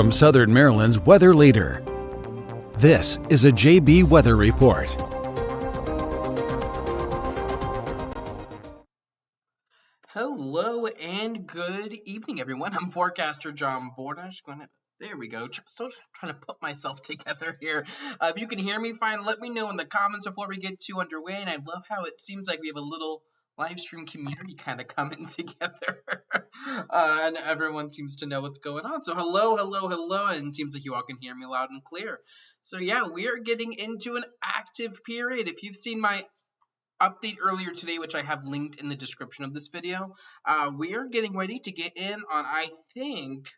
from Southern Maryland's weather leader. This is a JB Weather Report. Hello and good evening, everyone. I'm forecaster John Board. There we go. Still trying to put myself together here. If you can hear me fine, let me know in the comments before we get too underway. And I love how it seems like we have a little live stream community kind of coming together. And everyone seems to know what's going on. So hello. And it seems like you all can hear me loud and clear. So yeah, we are getting into an active period. If you've seen my update earlier today, which I have linked in the description of this video, we are getting ready to get in on, I think,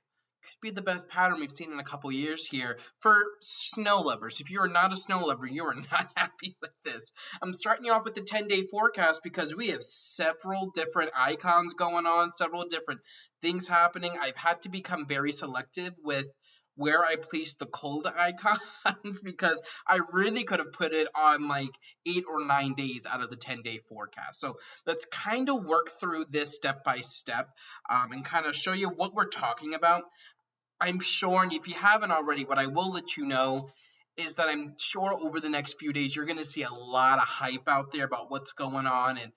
could be the best pattern we've seen in a couple years here for snow lovers. If you are not a snow lover, you are not happy with this. I'm starting you off with the 10-day forecast because we have several different icons going on, several different things happening. I've had to become very selective with where I place the cold icons because I really could have put it on like 8 or 9 days out of the 10-day forecast. So let's kind of work through this step by step and kind of show you what we're talking about. I'm sure, and if you haven't already, what I will let you know is that I'm sure over the next few days you're going to see a lot of hype out there about what's going on. And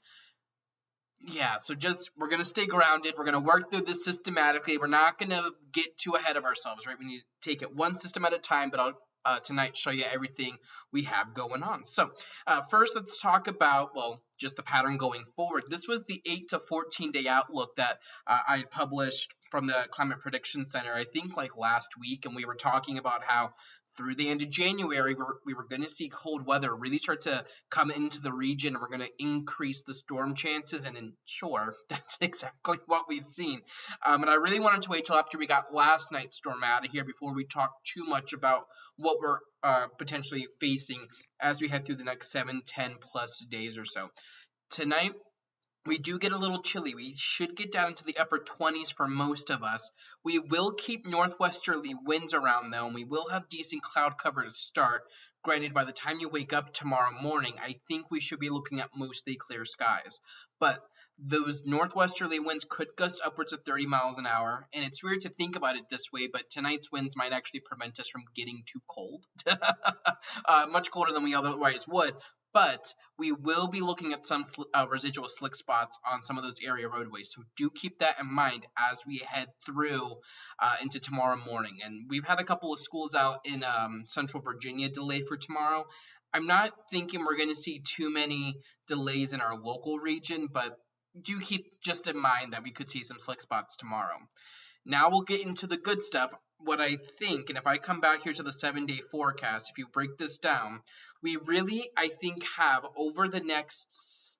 yeah, so we're going to stay grounded. We're going to work through this systematically. We're not going to get too ahead of ourselves, right? We need to take it one system at a time, but I'll tonight show you everything we have going on. So first, let's talk about, well, just the pattern going forward. This was the 8 to 14 day outlook that I published from the Climate Prediction Center, I think like last week, and we were talking about how through the end of January, we were going to see cold weather really start to come into the region, and we're going to increase the storm chances. And sure, that's exactly what we've seen. And I really wanted to wait till after we got last night's storm out of here before we talk too much about what we're potentially facing as we head through the next 7, 10 plus days or so. Tonight, we do get a little chilly. We should get down into the upper 20s for most of us. We will keep northwesterly winds around, though, and we will have decent cloud cover to start. Granted, by the time you wake up tomorrow morning, I think we should be looking at mostly clear skies. But those northwesterly winds could gust upwards of 30 miles an hour, and it's weird to think about it this way, but tonight's winds might actually prevent us from getting too cold. Much colder than we otherwise would. But we will be looking at some residual slick spots on some of those area roadways. So do keep that in mind as we head through into tomorrow morning. And we've had a couple of schools out in Central Virginia delayed for tomorrow. I'm not thinking we're going to see too many delays in our local region, but do keep just in mind that we could see some slick spots tomorrow. Now we'll get into the good stuff. What I think, and if I come back here to the 7-day forecast, if you break this down, we really, I think, have over the next,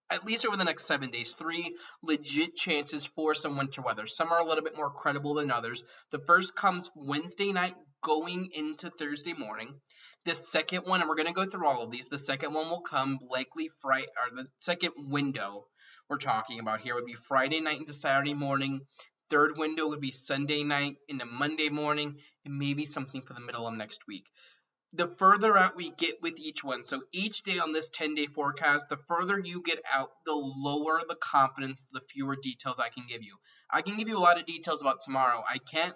at least over the next 7 days, 3 legit chances for some winter weather. Some are a little bit more credible than others. The first comes Wednesday night going into Thursday morning. The second one, and we're going to go through all of these, the second one will come likely Friday, or the second window we're talking about here would be Friday night into Saturday morning. Third window would be Sunday night into Monday morning, and maybe something for the middle of next week. The further out we get with each one, so each day on this 10-day forecast, the further you get out, the lower the confidence, the fewer details I can give you. I can give you a lot of details about tomorrow. I can't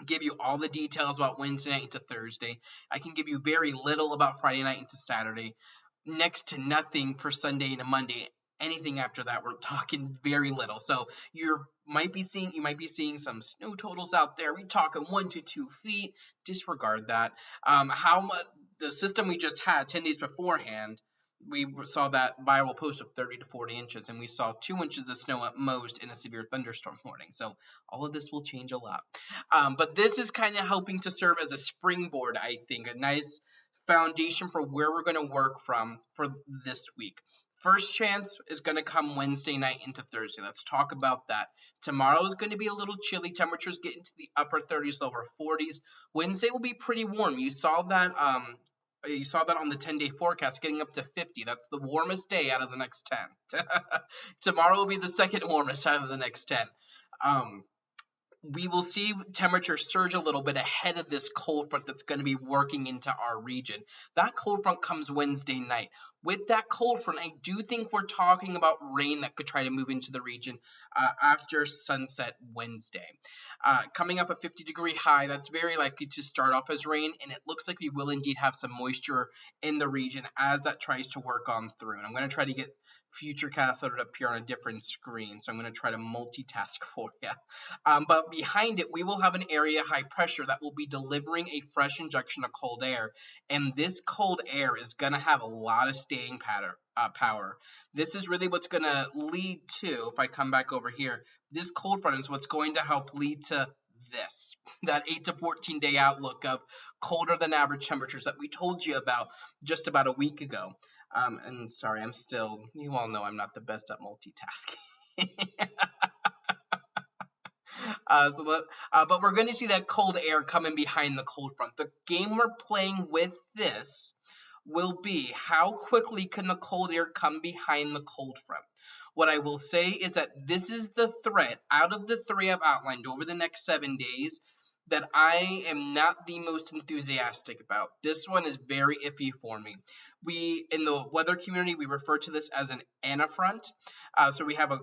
give you all the details about Wednesday night into Thursday. I can give you very little about Friday night into Saturday. Next to nothing for Sunday into Monday. Anything after that, we're talking very little. So you might be seeing some snow totals out there. We talking 1 to 2 feet. Disregard that. How much the system we just had 10 days beforehand, we saw that viral post of 30 to 40 inches, and we saw 2 inches of snow at most in a severe thunderstorm warning. So all of this will change a lot. But this is kind of helping to serve as a springboard, I think, a nice foundation for where we're going to work from for this week. First chance is going to come Wednesday night into Thursday. Let's talk about that. Tomorrow is going to be a little chilly. Temperatures get into the upper 30s, lower 40s. Wednesday will be pretty warm. You saw that on the 10-day forecast, getting up to 50. That's the warmest day out of the next 10. Tomorrow will be the second warmest out of the next 10. we will see temperatures surge a little bit ahead of this cold front that's going to be working into our region. That cold front comes Wednesday night. With that cold front, I do think we're talking about rain that could try to move into the region after sunset Wednesday. Coming up a 50-degree high, that's very likely to start off as rain, and it looks like we will indeed have some moisture in the region as that tries to work on through. And I'm going to try to get Futurecast loaded up here on a different screen, so I'm going to try to multitask for you. But behind it, we will have an area high pressure that will be delivering a fresh injection of cold air, and this cold air is going to have a lot of staying power. This is really what's going to lead to, if I come back over here, this cold front is what's going to help lead to this, that 8 to 14 day outlook of colder than average temperatures that we told you about just about a week ago. And sorry, you all know I'm not the best at multitasking. But we're going to see that cold air coming behind the cold front. The game we're playing with this will be how quickly can the cold air come behind the cold front. What I will say is that this is the threat out of the three I've outlined over the next 7 days that I am not the most enthusiastic about. This one is very iffy for me. We, in the weather community, we refer to this as an anafront. So we have a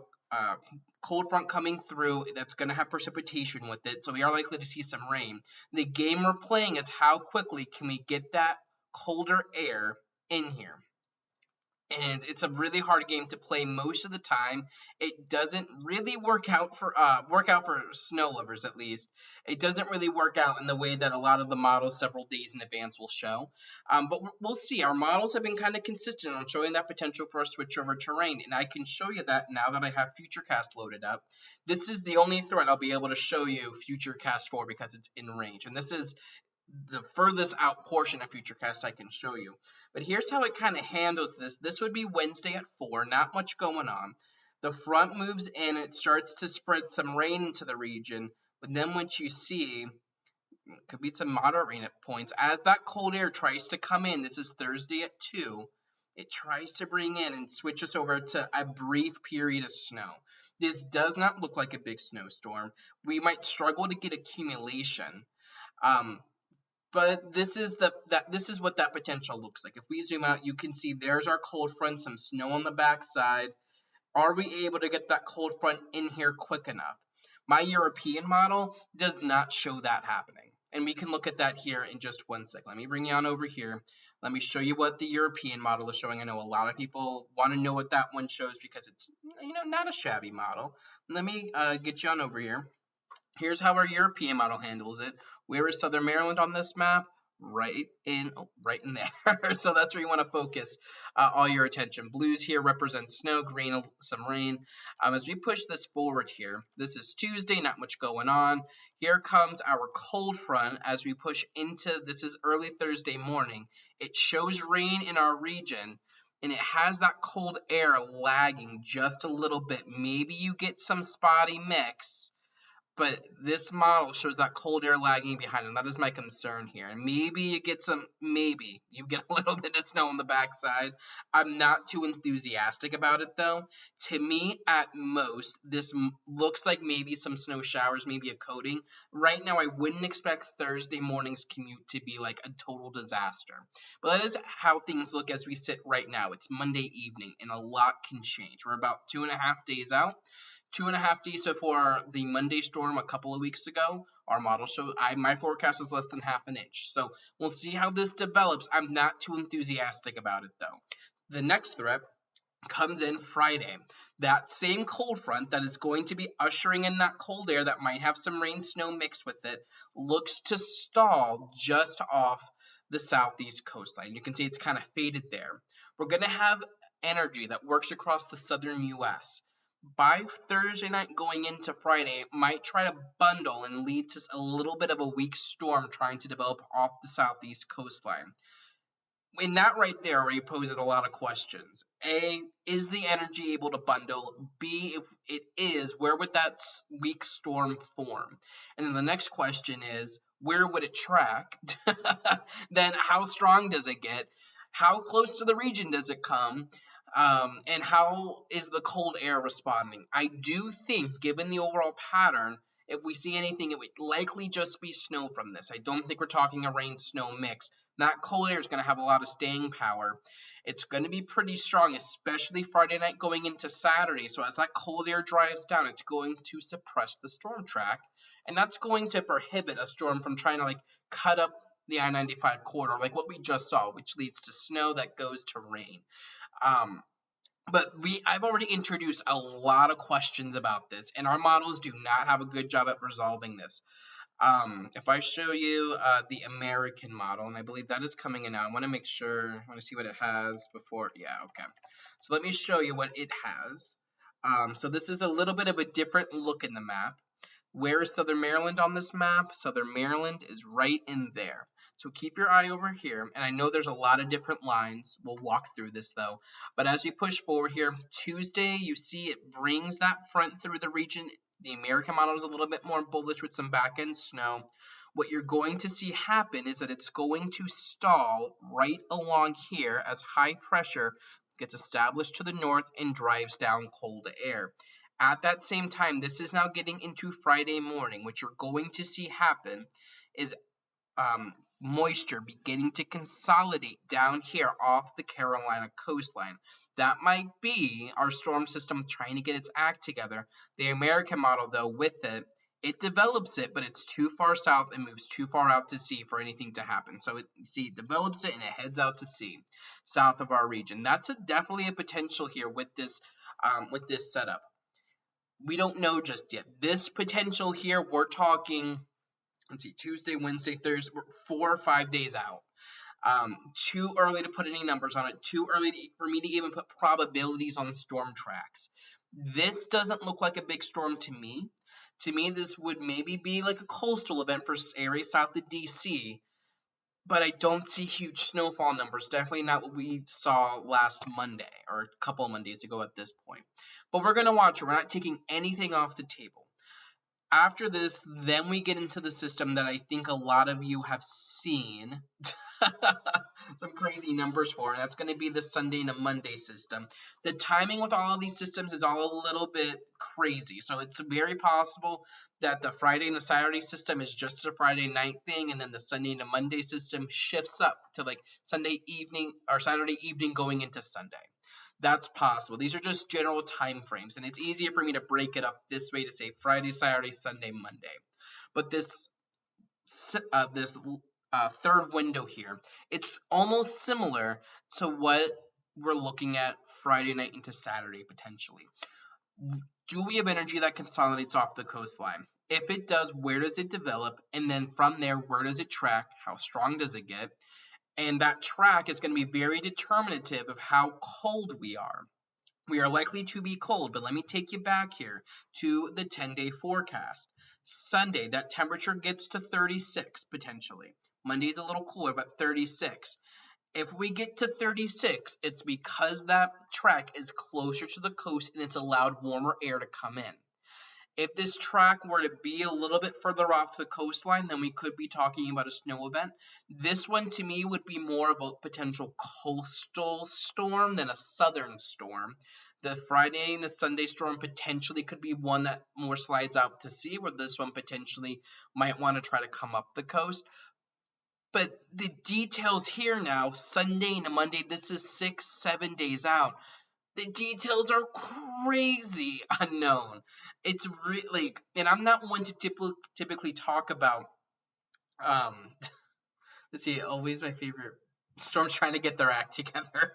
cold front coming through that's going to have precipitation with it, so we are likely to see some rain. The game we're playing is how quickly can we get that colder air in here. And it's a really hard game to play most of the time. It doesn't really work out for snow lovers, at least. It doesn't really work out in the way that a lot of the models several days in advance will show. But we'll see. Our models have been kind of consistent on showing that potential for a switch over to rain, and I can show you that now that I have Futurecast loaded up. This is the only thread I'll be able to show you Futurecast for because it's in range, and this is the furthest out portion of Futurecast I can show you. But here's how it kind of handles this. This would be Wednesday at 4, not much going on. The front moves in, it starts to spread some rain into the region, but then what you see, could be some moderate rain at points. As that cold air tries to come in, this is Thursday at 2, it tries to bring in and switch us over to a brief period of snow. This does not look like a big snowstorm. We might struggle to get accumulation. But this is what that potential looks like. If we zoom out, you can see there's our cold front, some snow on the backside. Are we able to get that cold front in here quick enough? My European model does not show that happening. And we can look at that here in just 1 second. Let me bring you on over here. Let me show you what the European model is showing. I know a lot of people want to know what that one shows because it's, not a shabby model. Let me get you on over here. Here's how our European model handles it. Where is Southern Maryland on this map? Right in there. So that's where you want to focus all your attention. Blues here represent snow, green some rain. As we push this forward here, this is Tuesday, not much going on. Here comes our cold front as we push into, this is early Thursday morning. It shows rain in our region, and it has that cold air lagging just a little bit. Maybe you get some spotty mix, but this model shows that cold air lagging behind, and that is my concern here. And maybe you get a little bit of snow on the backside. I'm not too enthusiastic about it, though. To me, at most, this looks like maybe some snow showers, maybe a coating. Right now, I wouldn't expect Thursday morning's commute to be like a total disaster. But that is how things look as we sit right now. It's Monday evening, and a lot can change. We're about 2.5 days out. 2.5 days before the Monday storm a couple of weeks ago, our model showed my forecast was less than half an inch. So we'll see how this develops. I'm not too enthusiastic about it, though. The next threat comes in Friday. That same cold front that is going to be ushering in that cold air that might have some rain snow mixed with it looks to stall just off the southeast coastline. You can see it's kind of faded there. We're going to have energy that works across the southern U.S. By Thursday night going into Friday, it might try to bundle and lead to a little bit of a weak storm trying to develop off the southeast coastline. In that right there already poses a lot of questions. A, is the energy able to bundle? B, if it is, where would that weak storm form? And then the next question is, where would it track? Then how strong does it get? How close to the region does it come? And how is the cold air responding? I do think, given the overall pattern, If we see anything, it would likely just be snow from this. I don't think we're talking a rain-snow mix. That cold air is going to have a lot of staying power. It's going to be pretty strong, especially Friday night going into Saturday. So as that cold air drives down, it's going to suppress the storm track. And that's going to prohibit a storm from trying to like cut up the I-95 corridor, like what we just saw, which leads to snow that goes to rain. But I've already introduced a lot of questions about this, and our models do not have a good job at resolving this. If I show you the American model, and I believe that is coming in now, I want to make sure, I want to see what it has before. Yeah, okay. So let me show you what it has. So this is a little bit of a different look in the map. Where is Southern Maryland on this map? Southern Maryland is right in there. So keep your eye over here, and I know there's a lot of different lines. We'll walk through this though. But as you push forward here, Tuesday, you see it brings that front through the region. The American model is a little bit more bullish with some back-end snow. What you're going to see happen is that it's going to stall right along here as high pressure gets established to the north and drives down cold air. At that same time, this is now getting into Friday morning. What you're going to see happen is moisture beginning to consolidate down here off the Carolina coastline. That might be our storm system trying to get its act together. The American model, though, with it develops it, but it's too far south and moves too far out to sea for anything to happen. So it develops it and it heads out to sea, south of our region. That's definitely a potential here with this setup. We don't know just yet. This potential here, we're talking, let's see, Tuesday, Wednesday, Thursday, 4 or 5 days out. Too early to put any numbers on it. Too early for me to even put probabilities on storm tracks. This doesn't look like a big storm to me. To me, this would maybe be like a coastal event for areas south of D.C., but I don't see huge snowfall numbers. Definitely not what we saw last Monday or a couple of Mondays ago at this point. But we're going to watch it. We're not taking anything off the table. After this, then we get into the system that I think a lot of you have seen some crazy numbers for, and that's going to be the Sunday and a Monday system. The timing with all of these systems is all a little bit crazy, so it's very possible that the Friday and the Saturday system is just a Friday night thing, and then the Sunday and a Monday system shifts up to like Sunday evening or Saturday evening going into Sunday. That's possible. These are just general time frames, and it's easier for me to break it up this way to say Friday, Saturday, Sunday, Monday. But this third window here, it's almost similar to what we're looking at Friday night into Saturday potentially. Do we have energy that consolidates off the coastline? If it does, where does it develop? And then from there, where does it track? How strong does it get? And that track is going to be very determinative of how cold we are. We are likely to be cold, but let me take you back here to the 10-day forecast. Sunday, that temperature gets to 36 potentially. Monday's a little cooler, but 36. If we get to 36, it's because that track is closer to the coast and it's allowed warmer air to come in. If this track were to be a little bit further off the coastline, then we could be talking about a snow event. This one, to me, would be more of a potential coastal storm than a southern storm. The Friday and the Sunday storm potentially could be one that more slides out to sea, where this one potentially might want to try to come up the coast. But the details here now, Sunday and Monday, this is 6-7 days out. The details are crazy unknown. It's really, and I'm not one to typically talk about, let's see, always my favorite, storms trying to get their act together.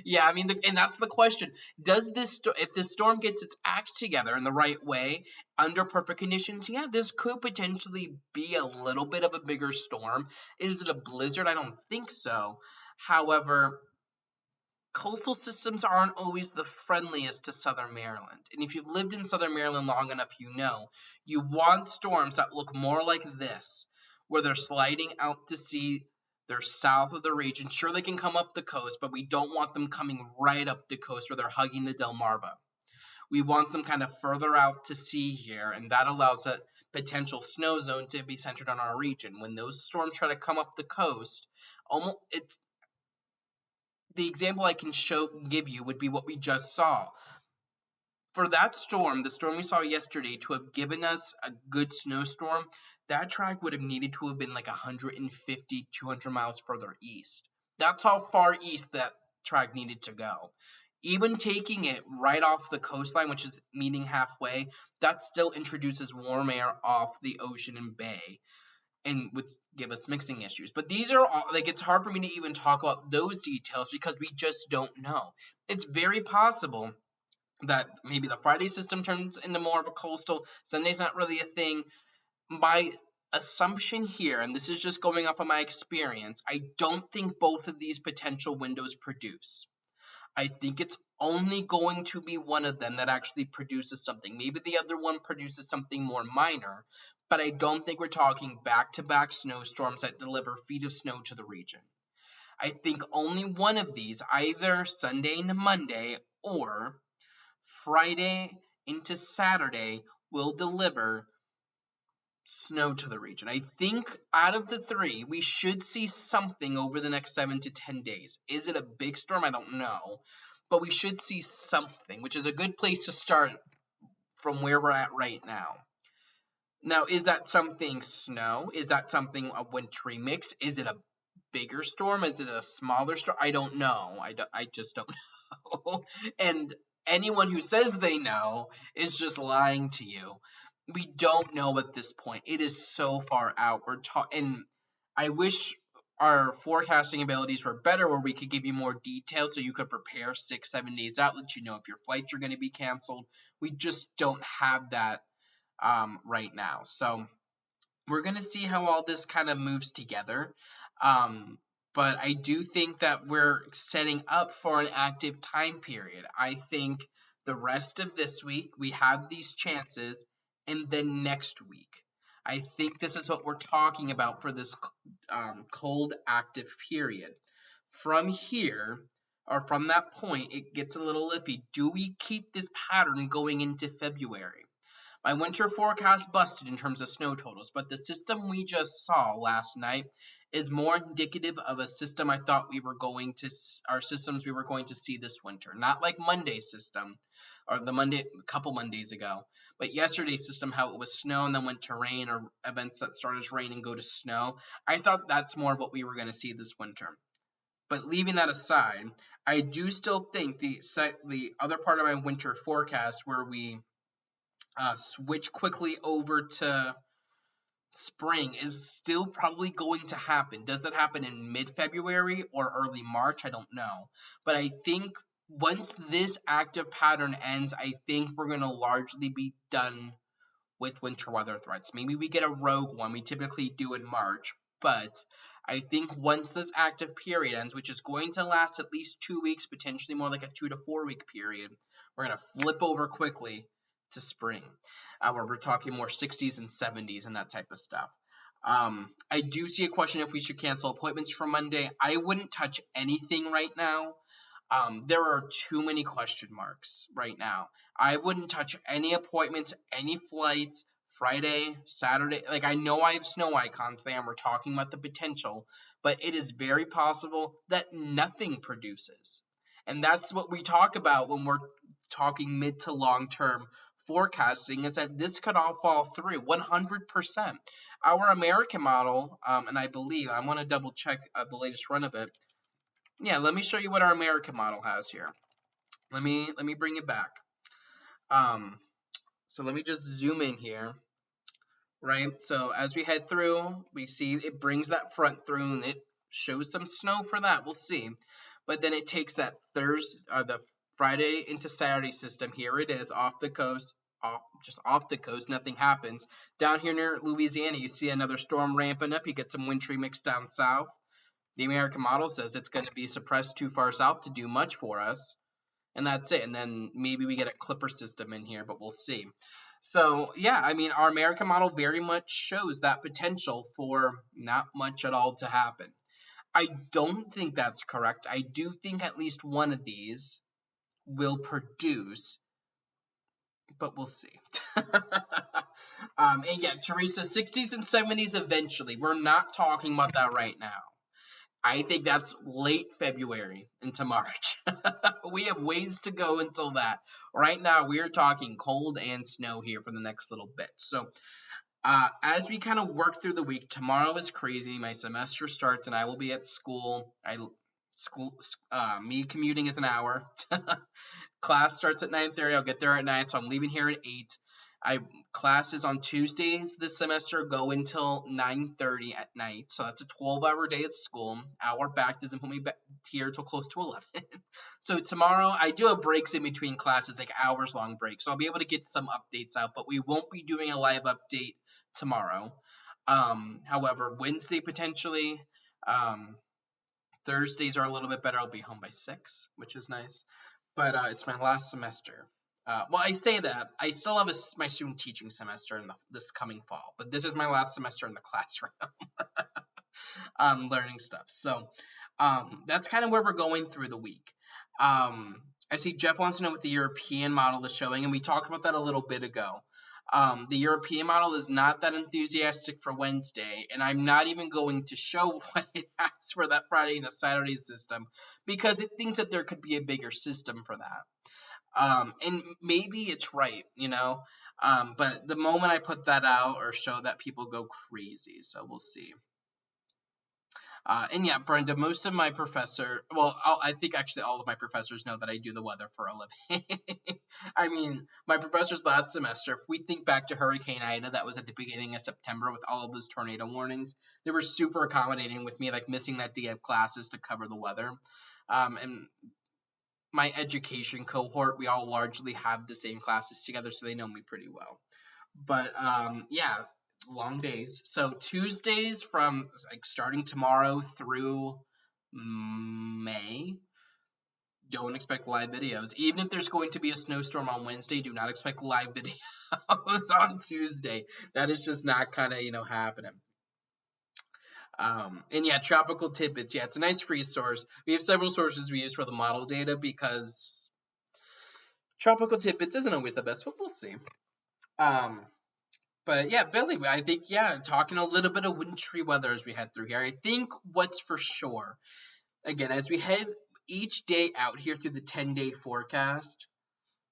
Yeah, I mean, and that's the question. Does this, if this storm gets its act together in the right way, under perfect conditions, yeah, this could potentially be a little bit of a bigger storm. Is it a blizzard? I don't think so. However, coastal systems aren't always the friendliest to Southern Maryland. And if you've lived in Southern Maryland long enough, you know, you want storms that look more like this, where they're sliding out to sea, they're south of the region. Sure, they can come up the coast, but we don't want them coming right up the coast where they're hugging the Delmarva. We want them kind of further out to sea here, and that allows a potential snow zone to be centered on our region. When those storms try to come up the coast, the example I can give you would be what we just saw. For that storm, the storm we saw yesterday, to have given us a good snowstorm, that track would have needed to have been like 150, 200 miles further east. That's how far east that track needed to go. Even taking it right off the coastline, which is meeting halfway, that still introduces warm air off the ocean and bay and would give us mixing issues. But these are all, like, it's hard for me to even talk about those details because we just don't know. It's very possible that maybe the Friday system turns into more of a coastal. Sunday's not really a thing. My assumption here, and this is just going off of my experience, I don't think both of these potential windows produce. I think it's only going to be one of them that actually produces something. Maybe the other one produces something more minor, but I don't think we're talking back-to-back snowstorms that deliver feet of snow to the region. I think only one of these, either Sunday into Monday or Friday into Saturday, will deliver snow to the region. I think out of the three, we should see something over the next 7 to 10 days. Is it a big storm? I don't know. But we should see something, which is a good place to start from where we're at right now. Now, is that something snow? Is that something a wintry mix? Is it a bigger storm? Is it a smaller storm? I don't know. I just don't know. And anyone who says they know is just lying to you. We don't know at this point. It is so far out. And I wish our forecasting abilities were better, where we could give you more details so you could prepare 6-7 days out, let you know if your flights are going to be canceled. We just don't have that right now. So we're going to see how all this kind of moves together. But I do think that we're setting up for an active time period. I think the rest of this week, we have these chances, and then next week. I think this is what we're talking about for this cold active period. From here, or from that point, it gets a little iffy. Do we keep this pattern going into February? My winter forecast busted in terms of snow totals, but the system we just saw last night is more indicative of a system I thought we were going to, our systems we were going to see this winter. Not like Monday's system, or the Monday, a couple Mondays ago, but yesterday's system, how it was snow and then went to rain, or events that start as rain and go to snow. I thought that's more of what we were going to see this winter. But leaving that aside, I do still think the other part of my winter forecast, where we switch quickly over to spring, is still probably going to happen. Does it happen in mid-February or early March? I don't know. But I think once this active pattern ends, I think we're going to largely be done with winter weather threats. Maybe we get a rogue one. We typically do in March. But I think once this active period ends, which is going to last at least 2 weeks, potentially more like a 2 to 4 week period, we're going to flip over quickly to spring, where we're talking more 60s and 70s and that type of stuff. I do see a question if we should cancel appointments for Monday. I wouldn't touch anything right now. There are too many question marks right now. I wouldn't touch any appointments, any flights, Friday, Saturday. Like, I know I have snow icons there and we're talking about the potential, but it is very possible that nothing produces. And that's what we talk about when we're talking mid to long term forecasting, is that this could all fall through 100%. Our American model, and I believe, I want to double check the latest run of it. Yeah, let me show you what our American model has here. Let me bring it back. So let me just zoom in here, right? So as we head through, we see it brings that front through, and it shows some snow for that. We'll see. But then it takes that the Friday into Saturday system. Here it is, off the coast, just off the coast. Nothing happens. Down here near Louisiana, you see another storm ramping up. You get some wintry mix down south. The American model says it's going to be suppressed too far south to do much for us. And that's it. And then maybe we get a clipper system in here, but we'll see. So, yeah, I mean, our American model very much shows that potential for not much at all to happen. I don't think that's correct. I do think at least one of these will produce, but we'll see. And yeah, Teresa, 60s and 70s eventually. We're not talking about that right now. I think that's late February into March. We have ways to go until that. Right now, we are talking cold and snow here for the next little bit. So, as we kind of work through the week, tomorrow is crazy. My semester starts, and I will be at school. Me commuting is an hour. Class starts at 9:30. I'll get there at 9, so I'm leaving here at 8. I Classes on Tuesdays this semester go until 9:30 at night, so that's a 12-hour day at school. Hour back doesn't put me back here till close to 11. So tomorrow I do have breaks in between classes, like hours long breaks, so I'll be able to get some updates out, but we won't be doing a live update tomorrow. However, Wednesday potentially. Thursdays are a little bit better. I'll be home by 6, which is nice. But it's my last semester. Well, I say that. I still have my student teaching semester in this coming fall, but this is my last semester in the classroom. Learning stuff. So that's kind of where we're going through the week. I see Jeff wants to know what the European model is showing, and we talked about that a little bit ago. The European model is not that enthusiastic for Wednesday, and I'm not even going to show what it has for that Friday and a Saturday system because it thinks that there could be a bigger system for that. And maybe it's right, but the moment I put that out or show that, people go crazy, so we'll see. And yeah, Brenda, most of my I think actually all of my professors know that I do the weather for a living. I mean, my professors last semester, if we think back to Hurricane Ida, that was at the beginning of September with all of those tornado warnings, they were super accommodating with me, like missing that day of classes to cover the weather. And my education cohort, we all largely have the same classes together, so they know me pretty well. But yeah, long days. So Tuesdays from like starting tomorrow through May, don't expect live videos. Even if there's going to be a snowstorm on Wednesday, do not expect live videos on Tuesday. That is just not kind of, happening. And yeah, Tropical Tidbits. Yeah, it's a nice free source. We have several sources we use for the model data because Tropical Tidbits isn't always the best, but we'll see. But yeah, Billy, I think, talking a little bit of wintry weather as we head through here. I think what's for sure, again, as we head each day out here through the 10-day forecast,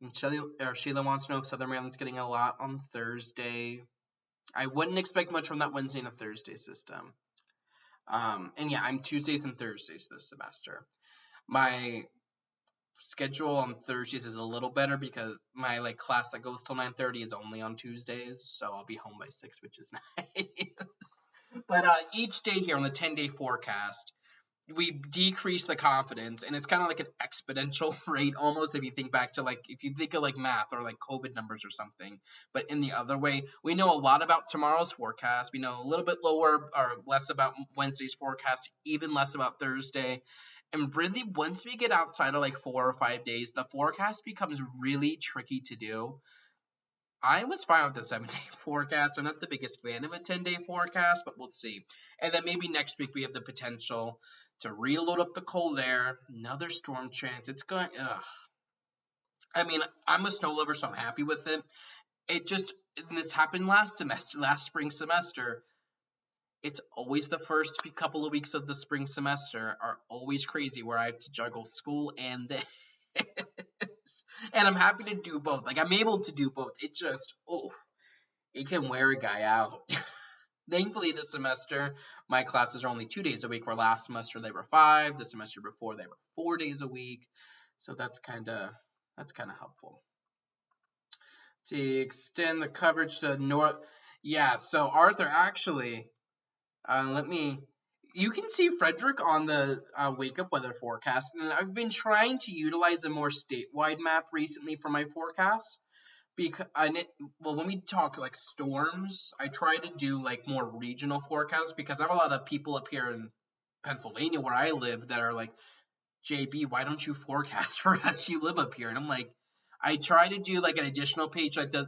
and Sheila wants to know if Southern Maryland's getting a lot on Thursday. I wouldn't expect much from that Wednesday and a Thursday system. And yeah, I'm Tuesdays and Thursdays this semester. My schedule on Thursdays is a little better because my class that goes till 9:30 is only on Tuesdays, so I'll be home by 6, which is nice. But each day here on the 10-day forecast, we decrease the confidence, and it's kind of like an exponential rate almost if you think back to if you think of math or COVID numbers or something, but in the other way. We know a lot about tomorrow's forecast. We know a little bit lower or less about Wednesday's forecast, even less about Thursday. And really, once we get outside of 4 or 5 days, the forecast becomes really tricky to do. I was fine with the 7-day forecast. I'm not the biggest fan of a 10-day forecast, but we'll see. And then maybe next week we have the potential to reload up the cold air, another storm chance. It's going, I mean, I'm a snow lover, so I'm happy with it. This happened last spring semester. It's always the first couple of weeks of the spring semester are always crazy where I have to juggle school and this. And I'm happy to do both. I'm able to do both. It just, it can wear a guy out. Thankfully, this semester, my classes are only 2 days a week, where last semester they were 5. The semester before, they were 4 days a week. So that's kind of helpful. To extend the coverage to north. Yeah, so Arthur, actually, you can see Frederick on the Wake Up Weather forecast, and I've been trying to utilize a more statewide map recently for my forecasts. When we talk storms, I try to do more regional forecasts because I have a lot of people up here in Pennsylvania where I live that are like, JB, why don't you forecast for us? You live up here. And I'm like, I try to do an additional page that does,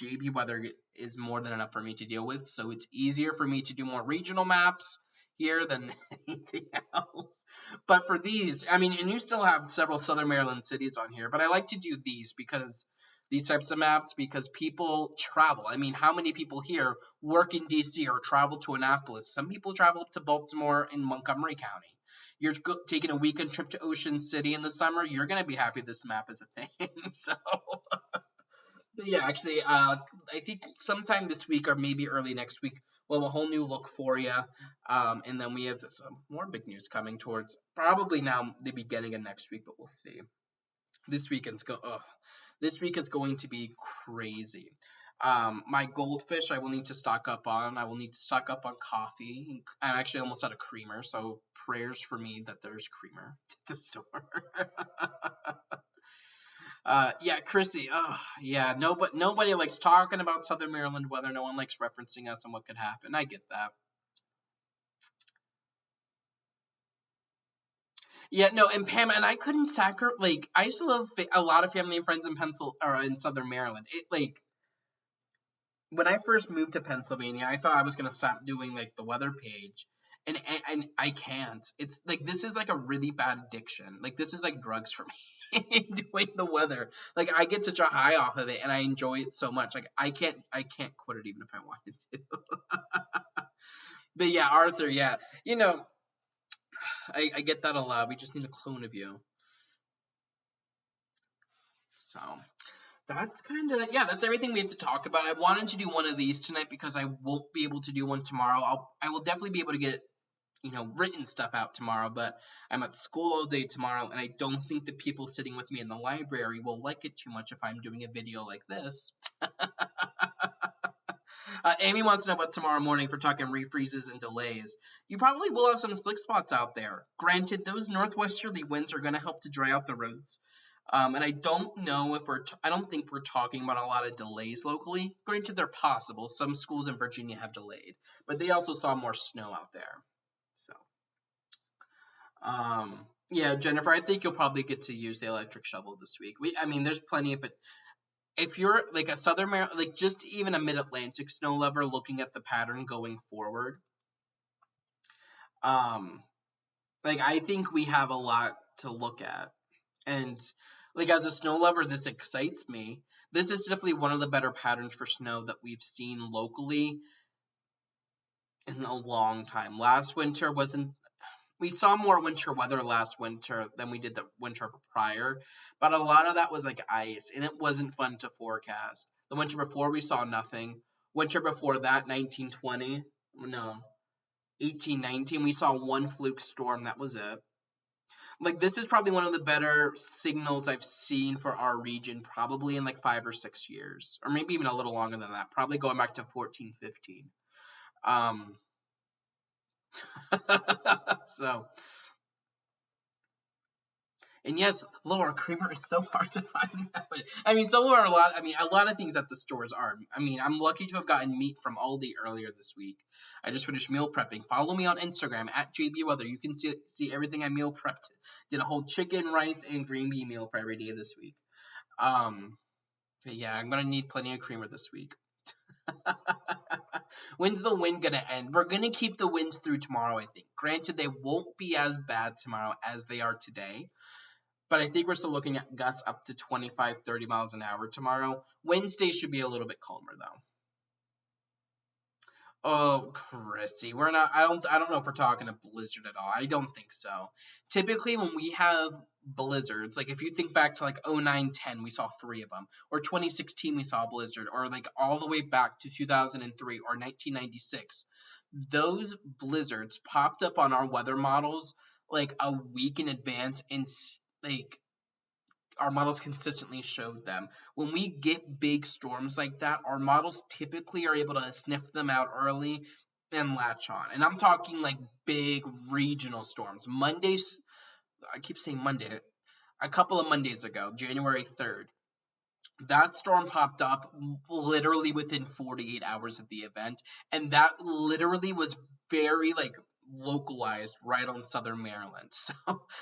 JB weather is more than enough for me to deal with, so it's easier for me to do more regional maps here than anything else. But for these, and you still have several Southern Maryland cities on here, but I like to do these because these types of maps because people travel. I mean, how many people here work in DC or travel to Annapolis? Some people travel up to Baltimore and Montgomery County. You're taking a weekend trip to Ocean City in the summer, you're going to be happy this map is a thing. So, but yeah, actually, I think sometime this week or maybe early next week, we'll have a whole new look for you. And then we have some more big news coming towards probably now the beginning of next week, but we'll see. This weekend's this week is going to be crazy. My goldfish I will need to stock up on. I will need to stock up on coffee. I'm actually almost out of creamer, so prayers for me that there's creamer at the store. Yeah, Chrissy. Oh, yeah. Nobody likes talking about Southern Maryland weather. No one likes referencing us and what could happen. I get that. Yeah, no, and Pam and I couldn't like I used to love a lot of family and friends in Southern Maryland. It like when I first moved to Pennsylvania, I thought I was gonna stop doing like the weather page, and I can't. It's like this is like a really bad addiction. Like this is like drugs for me doing the weather. Like I get such a high off of it, and I enjoy it so much. Like I can't quit it even if I wanted to. But yeah, Arthur, yeah, you know, I get that a lot. We just need a clone of you. So that's kind of yeah. That's everything we have to talk about. I wanted to do one of these tonight because I won't be able to do one tomorrow. I will definitely be able to get written stuff out tomorrow, but I'm at school all day tomorrow, and I don't think the people sitting with me in the library will like it too much if I'm doing a video like this. Amy wants to know about tomorrow morning for talking refreezes and delays. You probably will have some slick spots out there. Granted, those northwesterly winds are going to help to dry out the roads. And I don't know if I don't think we're talking about a lot of delays locally. Granted, they're possible. Some schools in Virginia have delayed, but they also saw more snow out there. So, yeah, Jennifer, I think you'll probably get to use the electric shovel this week. I mean, there's plenty, but if you're like a Southern Maryland, like just even a Mid-Atlantic snow lover looking at the pattern going forward, like I think we have a lot to look at. And like as a snow lover, this excites me. This is definitely one of the better patterns for snow that we've seen locally in a long time. Last winter wasn't we saw more winter weather last winter than we did the winter prior, but a lot of that was like ice and it wasn't fun to forecast. The winter before we saw nothing. Winter before that, 1920, no, 1819, we saw one fluke storm. That was it. Like this is probably one of the better signals I've seen for our region probably in like 5 or 6 years, or maybe even a little longer than that, probably going back to 14, 15. Um, so, and yes, Laura, creamer is so hard to find nowadays. I mean, so are a lot of things at the stores are. I mean, I'm lucky to have gotten meat from Aldi earlier this week. I just finished meal prepping. Follow me on Instagram at JB Weather. You can see everything I meal prepped. Did a whole chicken, rice, and green bean meal prep every day this week. But yeah, I'm gonna need plenty of creamer this week. When's the wind gonna end? We're gonna keep the winds through tomorrow, I think. Granted, they won't be as bad tomorrow as they are today. But I think we're still looking at gusts up to 25, 30 miles an hour tomorrow. Wednesday should be a little bit calmer though. Oh, Chrissy, we're not. I don't know if we're talking a blizzard at all. I don't think so. Typically, when we have blizzards, like if you think back to like 0910, we saw 3 of them, or 2016 we saw a blizzard, or like all the way back to 2003 or 1996. Those blizzards popped up on our weather models like a week in advance, and like our models consistently showed them. When we get big storms like that, our models typically are able to sniff them out early and latch on. And I'm talking like big regional storms. Mondays, I keep saying Monday, a couple of Mondays ago, January 3rd, that storm popped up literally within 48 hours of the event. And that literally was very like localized right on Southern Maryland. So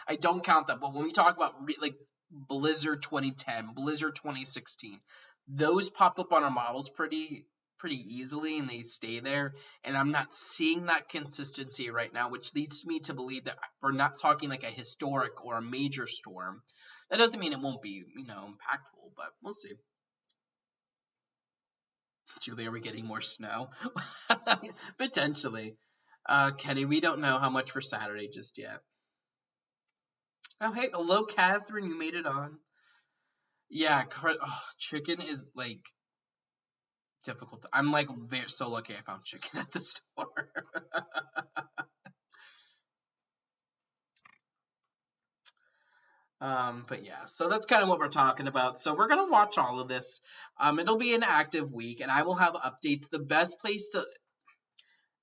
I don't count that. But when we talk about like Blizzard 2010, Blizzard 2016. Those pop up on our models pretty easily and they stay there. And I'm not seeing that consistency right now, which leads me to believe that we're not talking like a historic or a major storm. That doesn't mean it won't be, impactful, but we'll see. Julie, are we getting more snow? Potentially. Kenny, we don't know how much for Saturday just yet. Oh, hey, hello, Catherine. You made it on. Yeah, chicken is like difficult. I'm like so lucky I found chicken at the store. But yeah, so that's kind of what we're talking about. So we're gonna watch all of this. It'll be an active week, and I will have updates. The best place to,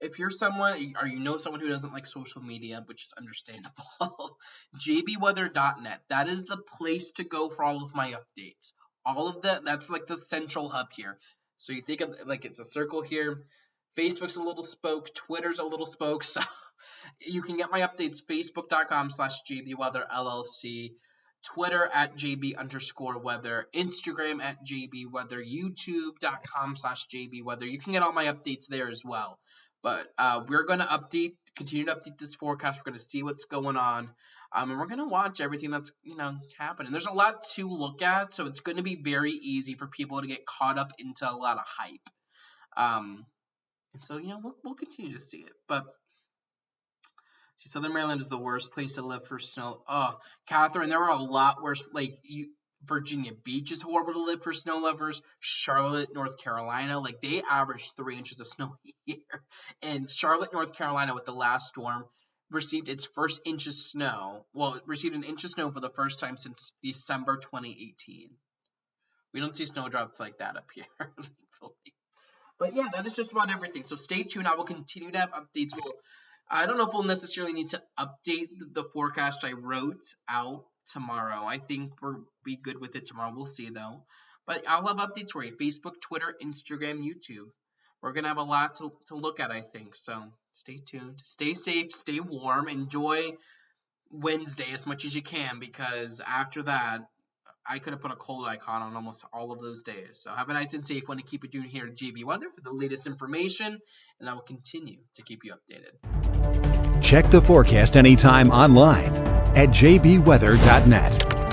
if you're someone or you know someone who doesn't like social media, which is understandable, jbweather.net. That is the place to go for all of my updates. All of that, that's like the central hub here. So you think of like it's a circle here. Facebook's a little spoke, Twitter's a little spoke. So you can get my updates facebook.com/jbweatherllc, Twitter at @jb_weather, Instagram at jbweather, youtube.com/jbweather. You can get all my updates there as well. But we're going to continue to update this forecast. We're going to see what's going on. And we're going to watch everything that's, happening. There's a lot to look at, so it's going to be very easy for people to get caught up into a lot of hype. And so, we'll continue to see it. But see, Southern Maryland is the worst place to live for snow. Oh, Catherine, there are a lot worse. Virginia Beach is horrible to live for snow lovers. Charlotte, North Carolina, they average 3 inches of snow a year. And Charlotte, North Carolina, with the last storm, received its first inch of snow. Well, it received an inch of snow for the first time since December 2018. We don't see snowdrops like that up here, thankfully. But yeah, that is just about everything. So stay tuned. I will continue to have updates. I don't know if we'll necessarily need to update the forecast I wrote out tomorrow. I think we'll be good with it tomorrow. We'll see, though. But I'll have updates for you. Facebook, Twitter, Instagram, YouTube. We're going to have a lot to look at, I think. So stay tuned. Stay safe. Stay warm. Enjoy Wednesday as much as you can, because after that, I could have put a cold icon on almost all of those days. So have a nice and safe one, to keep it doing here at JB Weather for the latest information, and I will continue to keep you updated. Check the forecast anytime online at jbweather.net.